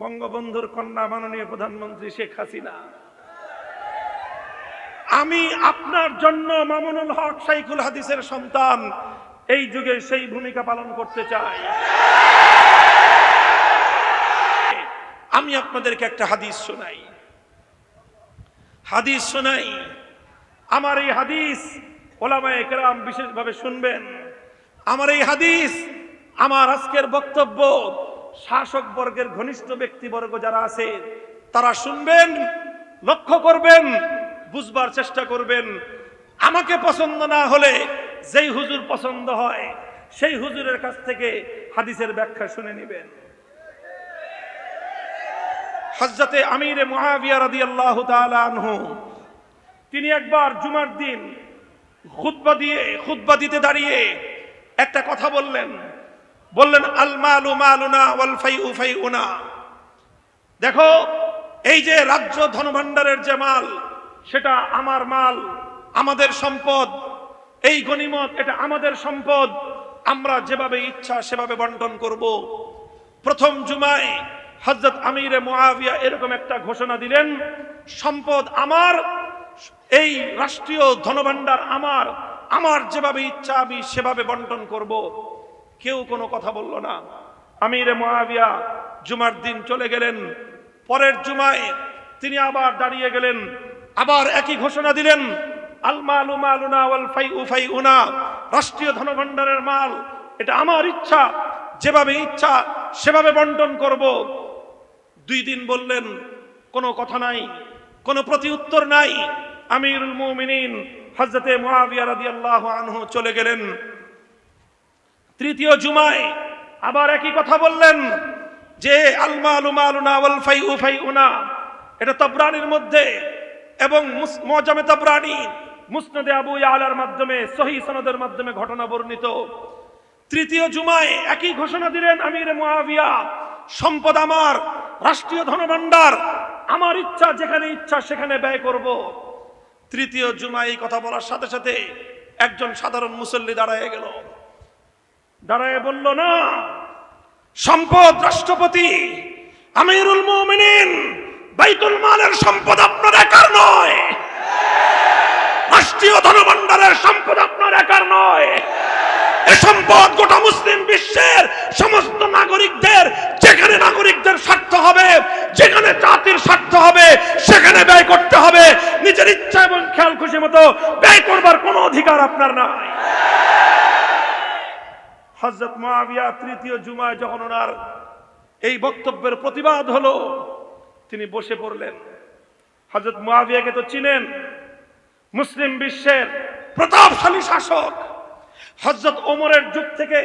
বঙ্গবন্ধুর কন্যা মাননীয় প্রধানমন্ত্রী শেখ হাসিনা। আমি আপনার জন্য মামুনুল হক শাইখুল হাদিসের সন্তান এই যুগে সেই ভূমিকা পালন করতে চাই। আমি আপনাদেরকে একটা হাদিস শোনাই। আমার এই হাদিস ওলামায়ে কেরাম বিশেষভাবে শুনবেন। আমার এই হাদিস, আমার আজকের বক্তব্য শাসক বর্গের ঘনিষ্ঠ ব্যক্তিবর্গ যারা আছে তারা শুনবেন, লক্ষ্য করবেন, বুঝবার চেষ্টা করবেন। আমাকে পছন্দ না হলে যেই হুজুর পছন্দ হয় সেই হুজুরের কাছ থেকে হাদিসের ব্যাখ্যা শুনে নেবেন। হযরতে আমিরে মুআবিয়া রাদিয়াল্লাহু তাআলা আনহু তিনি একবার জুমার দিন খুতবা দিতে দাঁড়িয়ে একটা কথা বললেন আল মালু মালুনা ওয়াল ফাইউ ফাইউনা। দেখো, এই যে রাজ্য ধনভাণ্ডারের যে মাল, সেটা আমার মাল, আমাদের সম্পদ। এই গনিমত, এটা আমাদের সম্পদ। আমরা যেভাবে ইচ্ছা সেভাবে বন্টন করব। প্রথম জুমায় হযরত আমিরে মুআবিয়া এরকম একটা ঘোষণা দিলেন, সম্পদ আমার, এই রাষ্ট্রীয় ধনভাণ্ডার আমার, আমার যেভাবে ইচ্ছা আমি সেভাবে বন্টন করব। কেউ কোনো কথা বলল না। আমিরে মুআবিয়া জুমার দিন চলে গেলেন। পরের জুমায় তিনি আবার দাঁড়িয়ে গেলেন, আবার একই ঘোষণা দিলেন, আল মালু মালুনা ওয়াল ফাইউ ফাইউনা। রাষ্ট্রীয় ধনভাণ্ডারের মাল, এটা আমার ইচ্ছা, যেভাবে ইচ্ছা সেভাবে বন্টন করব। 2 দিন বললেন, কোনো কথা নাই, কোনো প্রতি উত্তর নাই। আমিরুল মুমিনিন হযরতে মুআবিয়া রাদিয়াল্লাহু আনহু চলে গেলেন। তৃতীয় জুমায় আবার একই কথা বললেন যে আল মালু মালুনা ওয়াল ফাইউ ফাইউনা। এটা তাবরানির মধ্যে এবং মুআজামে তাবরানি, মুসনাদে আবু ইয়ালার মাধ্যমে, সহিহ সনদের মাধ্যমে ঘটনা বর্ণিত। তৃতীয় জুমায় একই ঘোষণা দিলেন আমিরে মুআবিয়া, সম্পদ আমার, রাষ্ট্রীয় ধনভাণ্ডার আমার, ইচ্ছা যেখানে ইচ্ছা সেখানে ব্যয় করব। তৃতীয় জুমায় এই কথা বলার সাথে সাথে একজন সাধারণ মুসল্লি দাঁড়ায় গেল, দাঁড়ায় বলল, না, সম্পদ রাষ্ট্রপতি আমিরুল মুমিনিন বাইতুল মালের সম্পদ আপনার একার নয়, রাষ্ট্রীয় ধনভাণ্ডারের সম্পদ আপনার একার নয়। এ সম্পদ গোটা মুসলিম বিশ্বের সমস্ত নাগরিকদের। যেখানে নাগরিকদের স্বার্থ হবে, যেখানে জাতির স্বার্থ হবে, সেখানে ব্যয় করতে হবে। নিজের ইচ্ছা এবং খেয়াল খুশি মতো ব্যয় করবার কোনো অধিকার আপনার নাই। হযরত মুআবিয়া তৃতীয় জুমায় যখন ওনার এই বক্তব্যের প্রতিবাদ হলো, তিনি বসে পড়লেন। হযরত মুআবিয়াকে তো চিনেন, মুসলিম বিশ্বের প্রতাপশালী শাসক। হযরত ওমরের যুগ থেকে,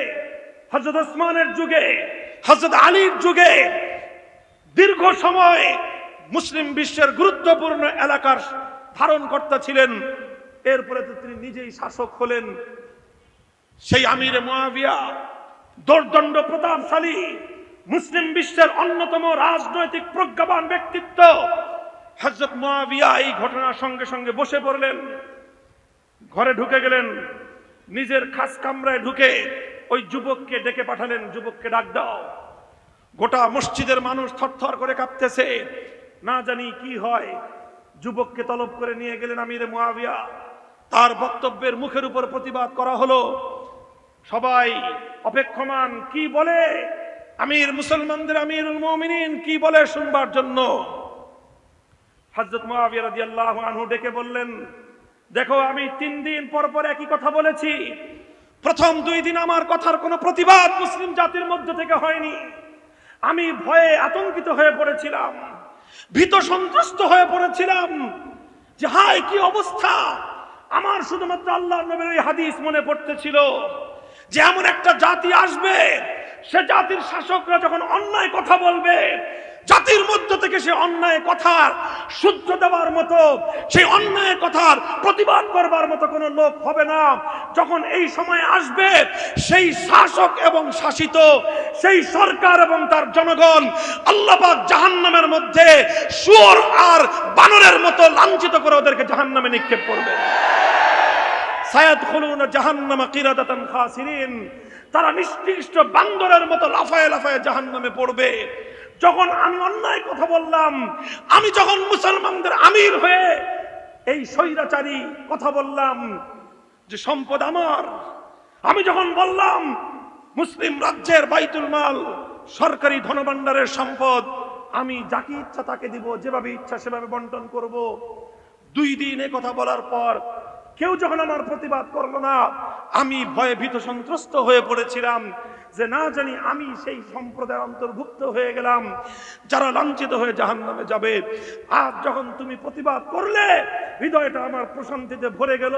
হযরত ওসমানের যুগে, হযরত আলীর যুগে দীর্ঘ সময় মুসলিম বিশ্বের গুরুত্বপূর্ণ এলাকার ধারণকর্তা ছিলেন। এরপরে তো তিনি নিজেই শাসক হলেন। সেই আমিরে মুআবিয়া দোর্দণ্ড প্রতাপশালী, মুসলিম বিশ্বের অন্যতম রাজনৈতিক প্রজ্ঞাবান ব্যক্তিত্ব। হযরত মুআবিয়া এই ঘটনার সঙ্গে সঙ্গে বসে পড়লেন, ঘরে ঢুকে গেলেন, নিজের খাস কামরায় ঢুকে ওই যুবককে ডেকে পাঠালেন, যুবককে ডাক দাও। গোটা মসজিদের মানুষ থরথর করে কাঁপতেছে, না জানি কি হয়। যুবককে তলব করে নিয়ে গেলেন আমিরে মুআবিয়া। তার বক্তব্যের মুখের উপর প্রতিবাদ করা হলো। সবাই অপেক্ষমান, কি বলে আমির, মুসলমানদের আমিরুল মুমিনিন কি বলে শুনবার জন্য। হযরত মুআবিয়া রাদিয়াল্লাহু আনহু ডেকে বললেন, দেখো, আমি 3 দিন পর পর একই কথা বলেছি। প্রথম 2 দিন আমার কথার কোনো প্রতিবাদ মুসলিম জাতির মধ্য থেকে হয়নি। আমি ভয়ে আতঙ্কিত হয়ে পড়েছিলাম, ভীত সন্ত্রস্ত হয়ে পড়েছিলাম যে হায় কি অবস্থা। আমার শুধুমাত্র আল্লাহর নবীর এই হাদিস মনে পড়তেছিল যে এমন একটা জাতি আসবে, সে জাতির শাসকরা যখন অন্যায় কথা বলবে, জাতির মধ্য থেকে সে অন্যায় কথার শুদ্ধ দেওয়ার মতো, সেই অন্যায় কথার প্রতিবাদ করবার মতো কোনো লোক হবে না। যখন এই সময় আসবে, সেই শাসক এবং শাসিত, সেই সরকার এবং তার জনগণ আল্লাহ পাক জাহান্নামের মধ্যে শুয়োর আর বানরের মতো লাঞ্ছিত করে ওদেরকে জাহান্নামে নিক্ষেপ করবে। সায়াদখুলুনা জাহান্নামা কিরাদাতান খাসিরিন। তারা নিষ্কৃষ্ট বান্দরের মতো লাফায়ে লাফায়ে জাহান্নামে পড়বে। যখন আমি অন্যায় কথা বললাম, আমি যখন মুসলমানদের আমির হয়ে এই স্বৈরাচারী কথা বললাম যে সম্পদ আমার, আমি যখন বললাম মুসলিম রাজ্যের বাইতুল মাল সরকারি ধনভাণ্ডারের সম্পদ আমি যাকে ইচ্ছা তাকে দিব, যেভাবে ইচ্ছা সেভাবে বন্টন করব, 2 দিন এ কথা বলার পর কেউ যখন আমার প্রতিবাদ করলো না, আমি ভয়ে ভীত সন্ত্রস্ত হয়ে পড়েছিলাম যে না জানি আমি সেই সম্প্রদায়ের অন্তর্ভুক্ত হয়ে গেলাম যারা লাঞ্ছিত হয়ে জাহান্নামে যাবে। আজ যখন তুমি প্রতিবাদ করলে হৃদয়টা আমার প্রশান্তিতে ভরে গেল।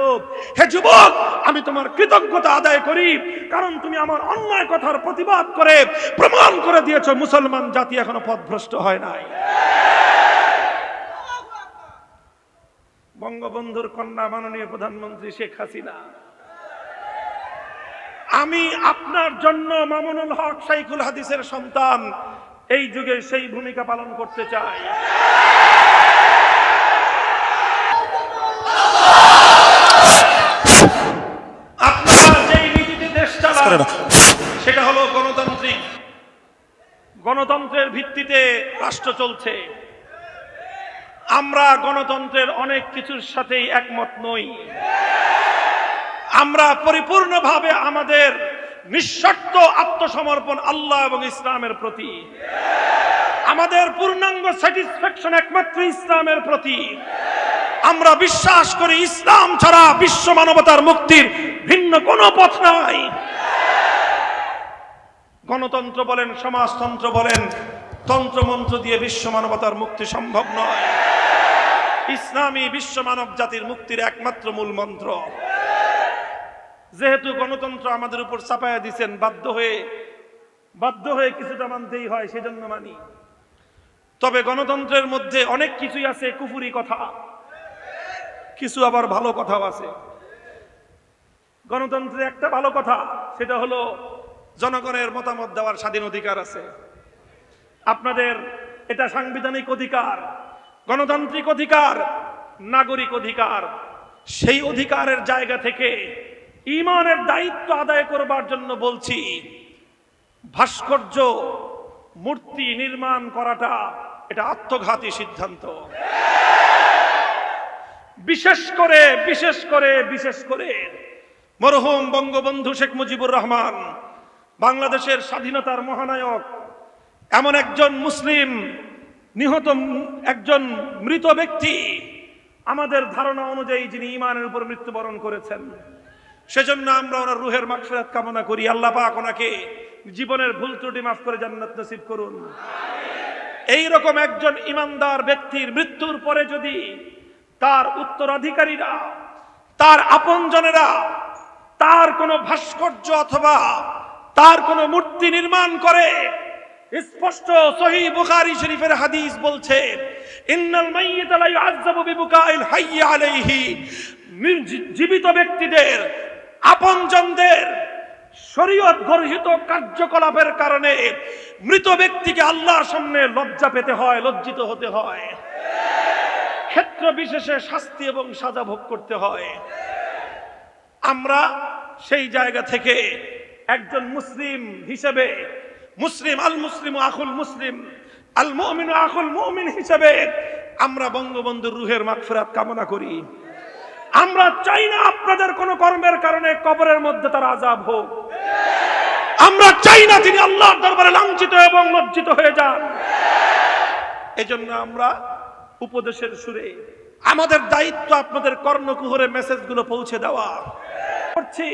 হে যুবক, আমি তোমার কৃতজ্ঞতা আদায় করি, কারণ তুমি আমার অন্যায় কথার প্রতিবাদ করে প্রমাণ করে দিয়েছো মুসলমান জাতি এখনো পথভ্রষ্ট হয় নাই। বঙ্গবন্ধুর কন্যা মাননীয় প্রধানমন্ত্রী শেখ হাসিনা, আমি আপনার জন্য মামুনুল হক শাইখুল হাদিসের সন্তান এই যুগে সেই ভূমিকা পালন করতে চাই। আপনারা যেই নীতিতে দেশ চালান সেটা হলো গণতান্ত্রিক, গণতন্ত্রের ভিত্তিতে রাষ্ট্র চলছে। আমরা গণতন্ত্রের অনেক কিছুর সাথেই একমত নই। আমরা পরিপূর্ণভাবে আমাদের নিঃশর্ত আত্মসমর্পণ আল্লাহ এবং ইসলামের প্রতি, আমাদের পূর্ণাঙ্গ স্যাটিসফ্যাকশন একমাত্র ইসলামের প্রতি। আমরা বিশ্বাস করি ইসলাম ছাড়া বিশ্ব মানবতার মুক্তির ভিন্ন কোনো পথ নাই। গণতন্ত্র বলেন, সমাজতন্ত্র বলেন, তন্ত্রমন্ত্র দিয়ে বিশ্ব মানবতার মুক্তি সম্ভব নয়। ইসলামী বিশ্ব মানব জাতির মুক্তির একমাত্র মূল মন্ত্র। যেহেতু গণতন্ত্র আমাদের উপর চাপায়া দিচ্ছেন, বাধ্য হয়ে কিছুটা মানতেই হয়, সেজন্য মানি। তবে গণতন্ত্রের মধ্যে অনেক কিছুই আছে কুফুরি কথা, কিছু আবার ভালো কথাও আছে। গণতন্ত্রের একটা ভালো কথা, সেটা হলো জনগণের মতামত দেওয়ার স্বাধীন অধিকার আছে। আপনাদের এটা সাংবিধানিক অধিকার, গণতান্ত্রিক অধিকার, নাগরিক অধিকার। সেই অধিকারের জায়গা থেকে ঈমানের দায়িত্ব আদায় করবার জন্য বলছি, ভাস্কর্য মূর্তি নির্মাণ করাটা এটা আত্মঘাতী সিদ্ধান্ত। বিশেষ করে মরহুম বঙ্গবন্ধু শেখ মুজিবুর রহমান, বাংলাদেশের স্বাধীনতার মহানায়ক, এমন একজন মুসলিম নিহত, একজন মৃত ব্যক্তি, আমাদের ধারণা অনুযায়ী যিনি ঈমানের উপর মৃত্যুবরণ করেছেন। সেজন্য আমরা ওনার রুহের মাগফিরাত কামনা করি। আল্লাহ পাক ওনাকে জীবনের ভুল ত্রুটি মাফ করে জান্নাত নসিব করুন। এই রকম একজন ঈমানদার ব্যক্তির মৃত্যুর পরে যদি তার উত্তরাধিকারীরা, তার আপনজনেরা তার কোনো ভাস্কর্য অথবা তার কোনো মূর্তি নির্মাণ করে, স্পষ্ট সহিহ বুখারী শরীফের হাদিস বলছে, ইন্নাল মাইয়িতা লা ইউআযাবু বিবুকাইল হাইয়্যি আলাইহি, জীবিত ব্যক্তিদের, আপনজনদের শরীয়ত গর্হিত কার্যকলাপের কারণে মৃত ব্যক্তিকে আল্লাহর সামনে লজ্জা পেতে হয়, লজ্জিত হতে হয়, ক্ষেত্র বিশেষে শাস্তি এবং সাজা ভোগ করতে হয়। আমরা সেই জায়গা থেকে একজন মুসলিম হিসেবে, মুসলিম আল মুসলিম আখুল মুসলিম, আল মুমিনু আখুল মুমিন হিসেবে আমরা বঙ্গবন্ধুর রুহের মাগফিরাত কামনা করি। আমরা চাই না আপনাদের কোন কর্মের কারণে কবরের মধ্যে তার আযাব হোক। আমরা চাই না তিনি আল্লাহর দরবারে লাঞ্ছিত এবং লজ্জিত হয়ে যান। এজন্য আমরা উপদেশের সুরে, আমাদের দায়িত্ব আপনাদের কর্ণকুহরে মেসেজগুলো পৌঁছে দেওয়া করছি।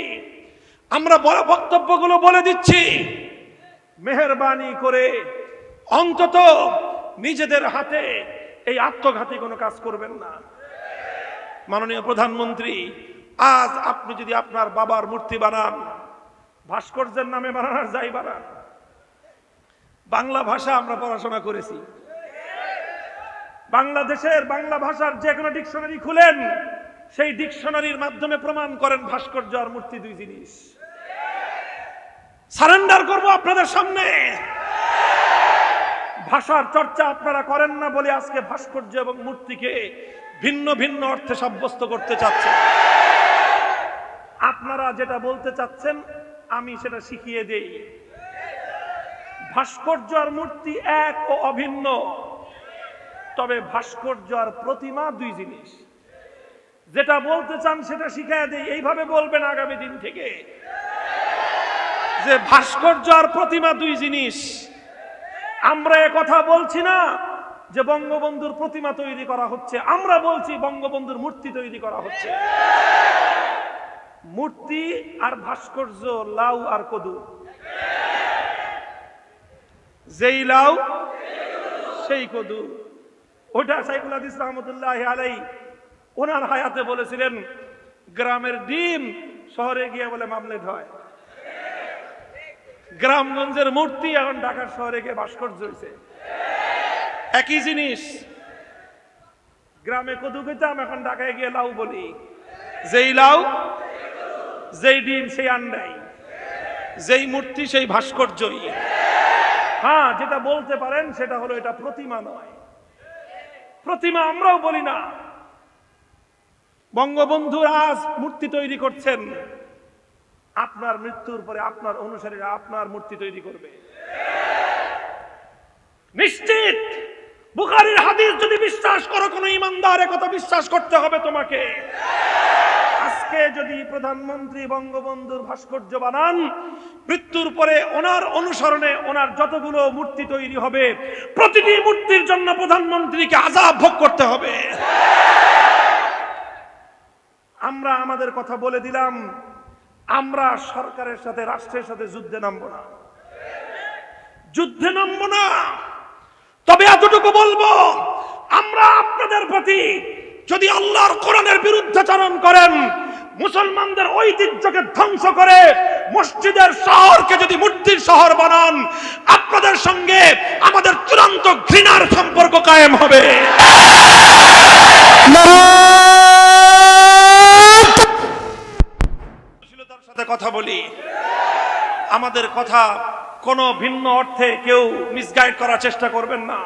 আমরা বড় বক্তব্যগুলো বলে দিচ্ছি, মেহেরবানি করে অন্তত নিজেদের হাতে এই আত্মঘাতী কোনো কাজ করবেন না। মাননীয় প্রধানমন্ত্রী, আজ আপনি যদি আপনার বাবার মূর্তি বানান, ভাস্কর্যের নামে বানান আর যাই বানান, বাংলা ভাষা আমরা পড়াশোনা করেছি। বাংলাদেশের বাংলা ভাষার যে কোনো ডিকশনারি খুলেন, সেই ডিকশনারির মাধ্যমে প্রমাণ করেন ভাস্কর্য আর মূর্তি দুই জিনিস। সারেন্ডার করব আপনাদের সামনে। ভাষার চর্চা আপনারা করেন না বলে আজকে ভাস্কর্য এবং মূর্তিকে ভিন্ন ভিন্ন অর্থে সাব্যস্ত করতে চাচ্ছেন। আপনারা যেটা বলতে চাচ্ছেন আমি সেটা শিখিয়ে দেই। ভাস্কর্য আর মূর্তি এক ও অভিন্ন, তবে ভাস্কর্য আর প্রতিমা দুই জিনিস। যেটা বলতে চান সেটা শিখায় দেই, এইভাবে বলবেন আগামী দিন থেকে যে ভাস্কর্য আর প্রতিমা দুই জিনিস। আমরা কথা বলছি না যে বঙ্গবন্ধুর প্রতিমা তৈরি করা হচ্ছে, আমরা বলছি বঙ্গবন্ধুর মূর্তি তৈরি করা হচ্ছে। মূর্তি আর ভাস্কর্য লাউ আর কদু, যেই লাউ সেই কদু। ওটা সাইফুল হাদিস রহমতুল্লাহ আলাইহি ওনার হায়াতে বলেছিলেন, গ্রামের ডিম শহরে গিয়ে বলে মামলেট হয়, গ্রামগঞ্জের মূর্তি এখন ঢাকার শহরে গিয়ে ভাস্কর্য হয়েছে। একই জিনিস, গ্রামে কদু খেতাম, এখন ঢাকায় গিয়ে লাউ বলি। যেই লাউ যেই ডিম সেই আন্ডাই, যেই মূর্তি সেই ভাস্কর্যই। হ্যাঁ, যেটা বলতে পারেন সেটা হলো এটা প্রতিমা নয়। প্রতিমা আমরাও বলি না। বঙ্গবন্ধু আজ মূর্তি তৈরি করছেন, আপনার মৃত্যুর পরে আপনার অনুসারীরা আপনার মূর্তি তৈরি করবে নিশ্চিত। বুখারীর হাদিস যদি বিশ্বাস করো, কোন ইমানদার একথা বিশ্বাস করতে হবে তোমাকে। আজকে যদি প্রধানমন্ত্রী বঙ্গবন্ধুর ভাস্কর্য বানান, মৃত্যুর পরে ওনার অনুসরণে ওনার যতগুলো মূর্তি তৈরি হবে, প্রতিটি মূর্তির জন্য প্রধানমন্ত্রীকে আযাব ভোগ করতে হবে। আমরা আমাদের কথা বলে দিলাম, আমরা সরকারের সাথে, রাষ্ট্রের সাথে যুদ্ধে নামবো না, যুদ্ধে নামবো না। তবে এতটুকু বলবো, আমরা আপনাদের প্রতি যদি আল্লাহর কোরআনের বিরুদ্ধাচরণ করেন, মুসলমানদের ঐতিহ্যকে ধ্বংস করে মসজিদের শহরকে যদি মূর্তির শহর বানান, আপনাদের সঙ্গে আমাদের চূড়ান্ত ঘৃণার সম্পর্ক কায়েম হবে। সাথে কথা বলি, আমাদের কথা কোনো ভিন্ন অর্থে কেউ মিসগাইড করার চেষ্টা করবেন না।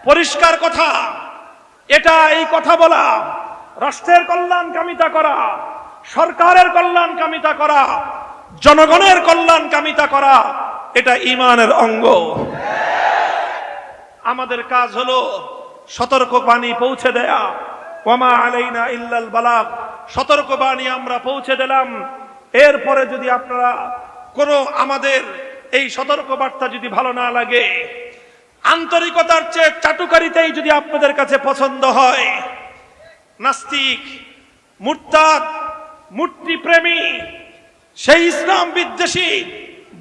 পরিষ্কার কথা, এটা এই কথা বলা, রাষ্ট্রের কল্যাণ কামিতা করা, সরকারের কল্যাণ কামিতা করা, জনগণের কল্যাণ কামিতা করা, এটা ঈমানের অঙ্গ। আমাদের কাজ হলো সতর্কবাণী পৌঁছে দেয়া। ওয়ামা আলাইনা ইল্লাল বালাগ, সতর্কবাণী আমরা পৌঁছে দিলাম। এরপরে যদি আপনারা কোনো আমাদের এই সতর্কবার্তা যদি ভালো না লাগে, আন্তরিকতার চেয়ে চাটুকারিতাই যদি আপনাদের কাছে পছন্দ হয়, নাস্তিক, মুরতাদ, মূর্তি প্রেমী, সেই ইসলাম বিদ্বেষী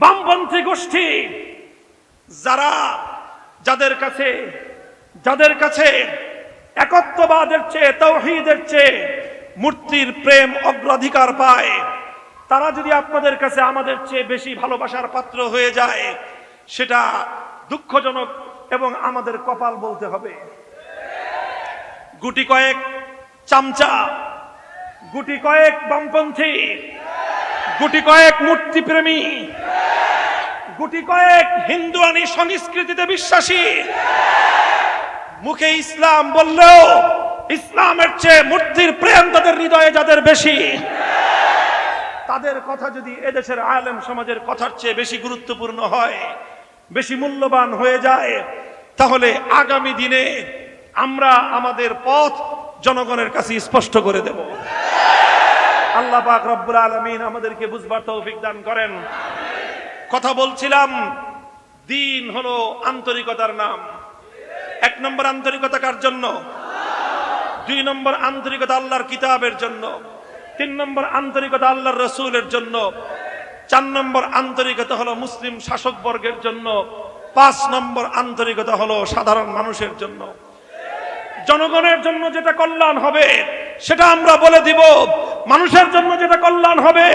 বামপন্থী গোষ্ঠী যাদের কাছে একত্ববাদের চেয়ে, তাওহীদের চেয়ে মূর্তির প্রেম অগ্রাধিকার পায়, তারা যদি আপনাদের কাছে আমাদের চেয়ে বেশি ভালোবাসার পাত্র হয়ে যায়, সেটা দুঃখজনক এবং আমাদের কপাল বলতে হবে। গুটি কয়েক চামচা, গুটি কয়েক বামপন্থী, গুটি কয়েক মূর্তি প্রেমী, গুটি কয়েক হিন্দুয়ানি সংস্কৃতিতে বিশ্বাসী, মুখে ইসলাম বললেও ইসলামের চেয়ে মূর্তির প্রেম তাদের হৃদয়ে যাদের বেশি, তাদের কথা যদি এদেশের আলেম সমাজের কথার চেয়ে বেশি গুরুত্বপূর্ণ হয়, বেশি মূল্যবান হয়ে যায়, তাহলে আগামী দিনে আমরা আমাদের পথ জনগণের কাছে স্পষ্ট করে দেব। আল্লাহ পাক রব্বুল আলামিন আমাদেরকে বুঝবার তৌফিক দান করেন। কথা বলছিলাম, দিন হলো আন্তরিকতার নাম। 1 নম্বর আন্তরিকতা কার জন্য? 2 নম্বর আন্তরিকতা আল্লাহর কিতাবের জন্য। 3 নম্বর আন্তরিকতা আল্লাহর রাসূলের জন্য। 4 নম্বর আন্তরিকতা হলো মুসলিম শাসক বর্গের জন্য। 5 নম্বর আন্তরিকতা হলো সাধারণ মানুষের জন্য। জনগণের জন্য যেটা কল্যাণ হবে সেটা আমরা বলে দিব, মানুষের জন্য যেটা কল্যাণ হবে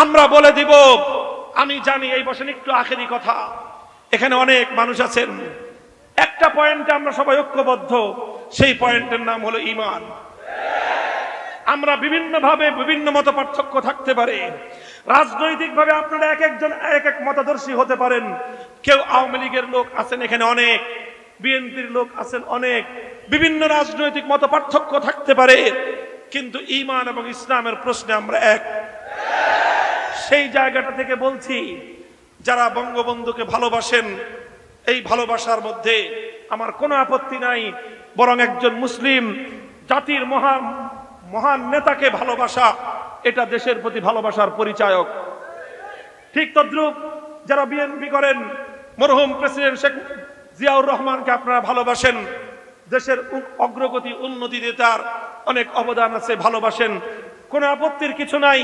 আমরা বলে দিব। আমি জানি এই বছর একটু আখেরি কথা, এখানে অনেক মানুষ আছেন, একটা পয়েন্টে আমরা সবাই ঐক্যবদ্ধ, সেই পয়েন্টের নাম হলো ঈমান। আমরা বিভিন্নভাবে বিভিন্ন মত পার্থক্য থাকতে পারে, রাজনৈতিকভাবে আপনারা এক একজন এক এক মতাদর্শী হতে পারেন। কেউ আওয়ামী লীগের লোক আছেন এখানে অনেক, বিএনপির লোক আছেন অনেক, বিভিন্ন রাজনৈতিক মত পার্থক্য থাকতে পারে, কিন্তু ঈমান এবং ইসলামের প্রশ্নে আমরা এক। সেই জায়গাটা থেকে বলছি যারা বঙ্গবন্ধুকে ভালোবাসেন, এই ভালোবাসার মধ্যে আমার কোনো আপত্তি নাই, বরং একজন মুসলিম জাতির মহান নেতাকে ভালোবাসা এটা দেশের প্রতি ভালোবাসার পরিচায়ক। ঠিক তদ্রুপ যারা বিএনপি করেন, মরহুম প্রেসিডেন্ট শেখ জিয়াউর রহমানকে আপনারা ভালোবাসেন, দেশের অগ্রগতি উন্নতিতে তার অনেক অবদান আছে, ভালোবাসেন, কোনো আপত্তির কিছু নাই।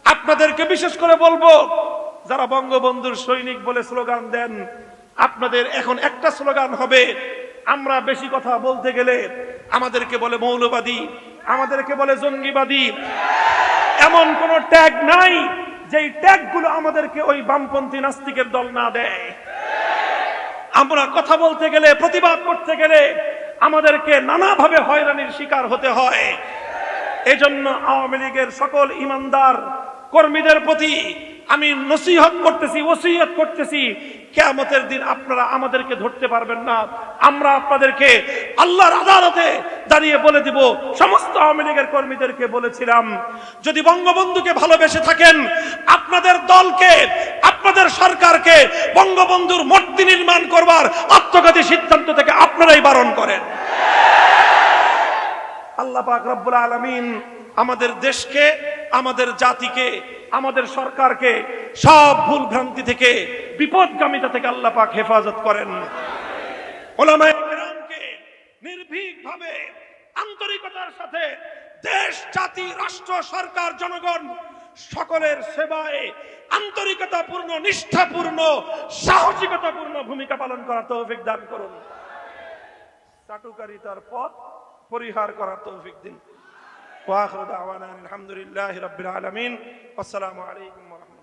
আপনাদেরকে বিশেষ করে বলবো, যারা বঙ্গবন্ধুর সৈনিক বলে স্লোগান দেন, আপনাদের এখন একটা স্লোগান হবে, আমরা বেশি কথা বলতে গেলে আমাদেরকে বলে মৌলবাদী, আমাদেরকে বলে জঙ্গিবাদী। এমন কোন ট্যাগ নাই যেই ট্যাগগুলো আমাদেরকে ওই বামপন্থী নাস্তিকের দল না দেয়। আমরা কথা বলতে গেলে, প্রতিবাদ করতে গেলে আমাদেরকে নানাভাবে হয়রানির শিকার হতে হয়। এজন্য আওয়ামী লীগের সকল ইমানদার কর্মীদের প্রতি আমি নসিহত করতেছি, ওসিয়ত করতেছি, কিয়ামতের দিন আপনারা আমাদেরকে ধরতে পারবেন না। আমরা আপনাদেরকে আল্লাহর আদালতে দাঁড়িয়ে বলে দিব, সমস্ত আওয়ামী লীগের কর্মীদেরকে বলেছিলাম, যদি বঙ্গবন্ধুকে ভালোবেসে থাকেন, আপনাদের দলকে, আপনাদের সরকারকে বঙ্গবন্ধুর মূর্তি নির্মাণ করবার আত্মঘাতী সিদ্ধান্ত থেকে আপনারাই বারণ করেন। আল্লাহ পাক রব্বুল আলামিন আমাদের দেশকে, আমাদের জাতিকে, আমাদের সরকারকে সব ভুল ভ্রান্তি থেকে, বিপদগামিতা থেকে আল্লাহ পাক হেফাজত করেন। উলামায়ে কেরামকে নির্ভীকভাবে আন্তরিকতার সাথে দেশ, জাতি, রাষ্ট্র, সরকার, জনগণ সকলের সেবায় আন্তরিকতাপূর্ণ, নিষ্ঠাপূর্ণ, সাহসিকতাপূর্ণ ভূমিকা পালন করার তৌফিক দান করুন। চাটুকারিতার পথ পরিহার করার তৌফিক দিন। ওয়া আখিরু দাওয়ানা আলহামদুলিল্লাহি রাব্বিল আলামিন। আসসালামু আলাইকুম ওয়া রাহমাতুল্লাহ।